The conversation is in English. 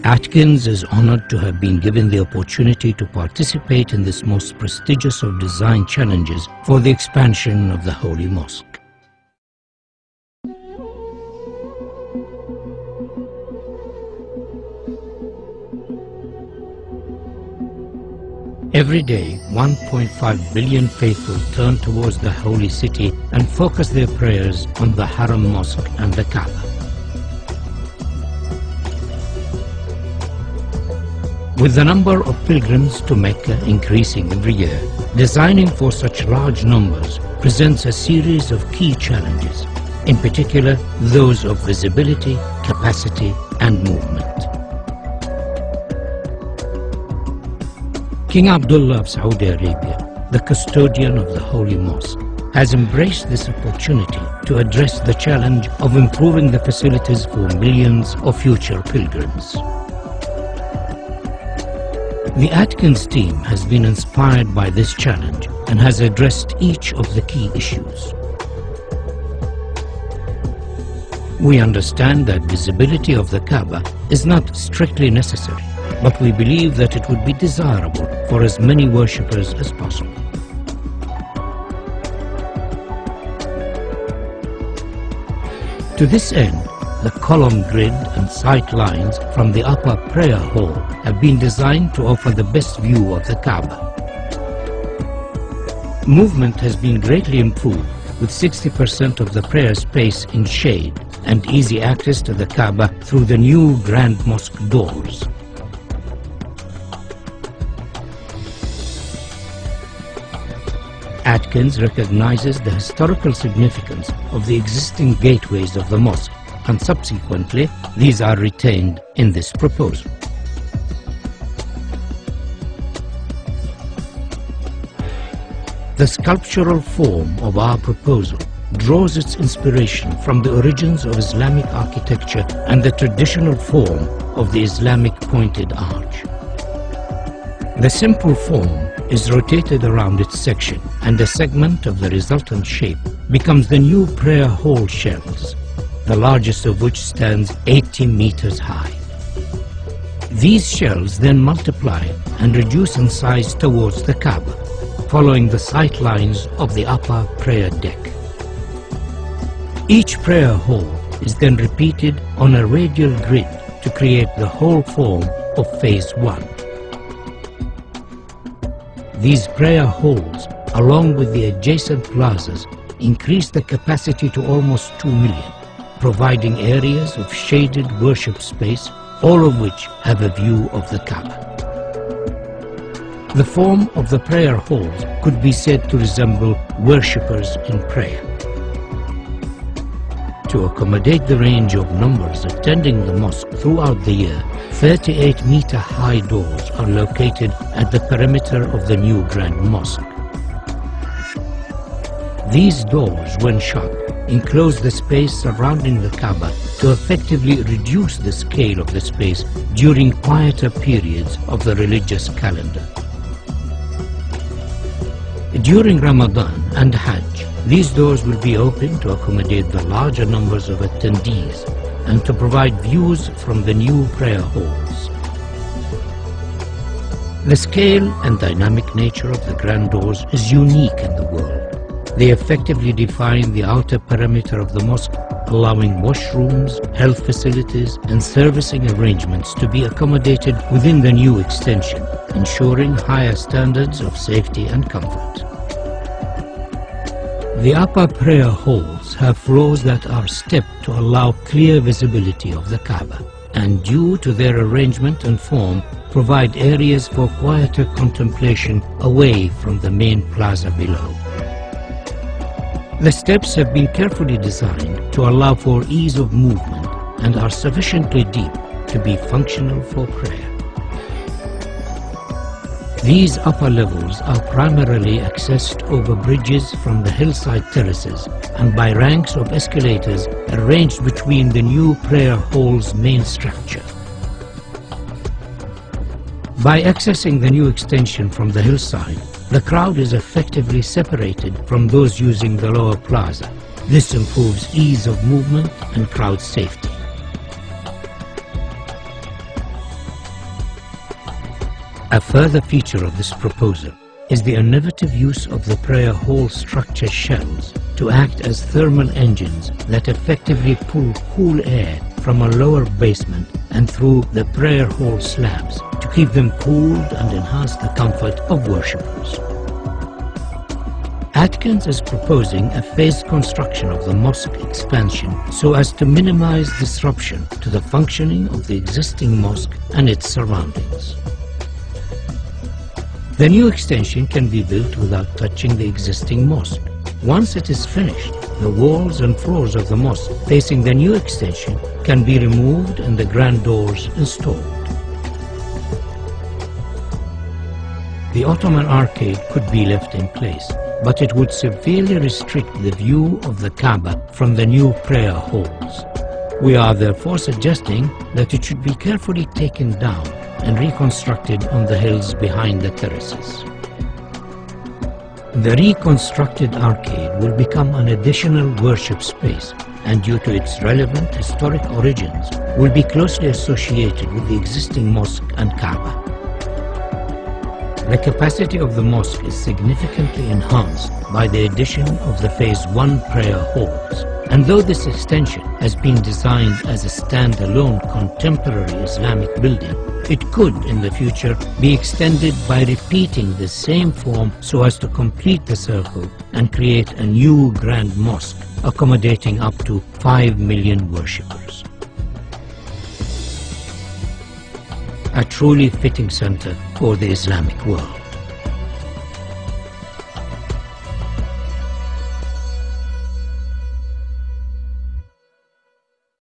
Atkins is honored to have been given the opportunity to participate in this most prestigious of design challenges for the expansion of the Holy Mosque. Every day, 1.5 billion faithful turn towards the holy city and focus their prayers on the Haram Mosque and the Kaaba. With the number of pilgrims to Mecca increasing every year, designing for such large numbers presents a series of key challenges, in particular those of visibility, capacity and movement. King Abdullah of Saudi Arabia, the custodian of the Holy Mosque, has embraced this opportunity to address the challenge of improving the facilities for millions of future pilgrims. The Atkins team has been inspired by this challenge and has addressed each of the key issues. We understand that visibility of the Kaaba is not strictly necessary, but we believe that it would be desirable for as many worshippers as possible. To this end, the column grid and sight lines from the upper prayer hall have been designed to offer the best view of the Kaaba. Movement has been greatly improved, with 60% of the prayer space in shade and easy access to the Kaaba through the new Grand Mosque doors. Atkins recognizes the historical significance of the existing gateways of the mosque, and subsequently these are retained in this proposal. The sculptural form of our proposal draws its inspiration from the origins of Islamic architecture and the traditional form of the Islamic pointed arch. The simple form is rotated around its section, and a segment of the resultant shape becomes the new prayer hall shells, the largest of which stands 80 meters high. These shells then multiply and reduce in size towards the Kaaba, following the sight lines of the upper prayer deck. Each prayer hall is then repeated on a radial grid to create the whole form of Phase 1. These prayer halls, along with the adjacent plazas, increase the capacity to almost 2 million, providing areas of shaded worship space, all of which have a view of the Kaaba. The form of the prayer halls could be said to resemble worshippers in prayer. To accommodate the range of numbers attending the mosque throughout the year, 38-meter-high doors are located at the perimeter of the new Grand Mosque. These doors, when shut, enclose the space surrounding the Kaaba to effectively reduce the scale of the space during quieter periods of the religious calendar. During Ramadan and Hajj, these doors will be open to accommodate the larger numbers of attendees and to provide views from the new prayer halls. The scale and dynamic nature of the grand doors is unique in the world. They effectively define the outer perimeter of the mosque, allowing washrooms, health facilities and servicing arrangements to be accommodated within the new extension, ensuring higher standards of safety and comfort. The upper prayer halls have floors that are stepped to allow clear visibility of the Kaaba, and due to their arrangement and form, provide areas for quieter contemplation away from the main plaza below. The steps have been carefully designed to allow for ease of movement and are sufficiently deep to be functional for prayer. These upper levels are primarily accessed over bridges from the hillside terraces and by ranks of escalators arranged between the new prayer hall's main structure. By accessing the new extension from the hillside, the crowd is effectively separated from those using the lower plaza. This improves ease of movement and crowd safety. A further feature of this proposal is the innovative use of the prayer hall structure shells to act as thermal engines that effectively pull cool air from a lower basement and through the prayer hall slabs to keep them cooled and enhance the comfort of worshippers. Atkins is proposing a phased construction of the mosque expansion so as to minimize disruption to the functioning of the existing mosque and its surroundings. The new extension can be built without touching the existing mosque. Once it is finished, the walls and floors of the mosque facing the new extension can be removed and the grand doors installed. The Ottoman arcade could be left in place, but it would severely restrict the view of the Kaaba from the new prayer halls. We are therefore suggesting that it should be carefully taken down and reconstructed on the hills behind the terraces. The reconstructed arcade will become an additional worship space and, due to its relevant historic origins, will be closely associated with the existing mosque and Kaaba. The capacity of the mosque is significantly enhanced by the addition of the Phase 1 prayer halls, and though this extension has been designed as a standalone contemporary Islamic building, it could in the future be extended by repeating the same form so as to complete the circle and create a new grand mosque accommodating up to 5 million worshippers. A truly fitting center for the Islamic world.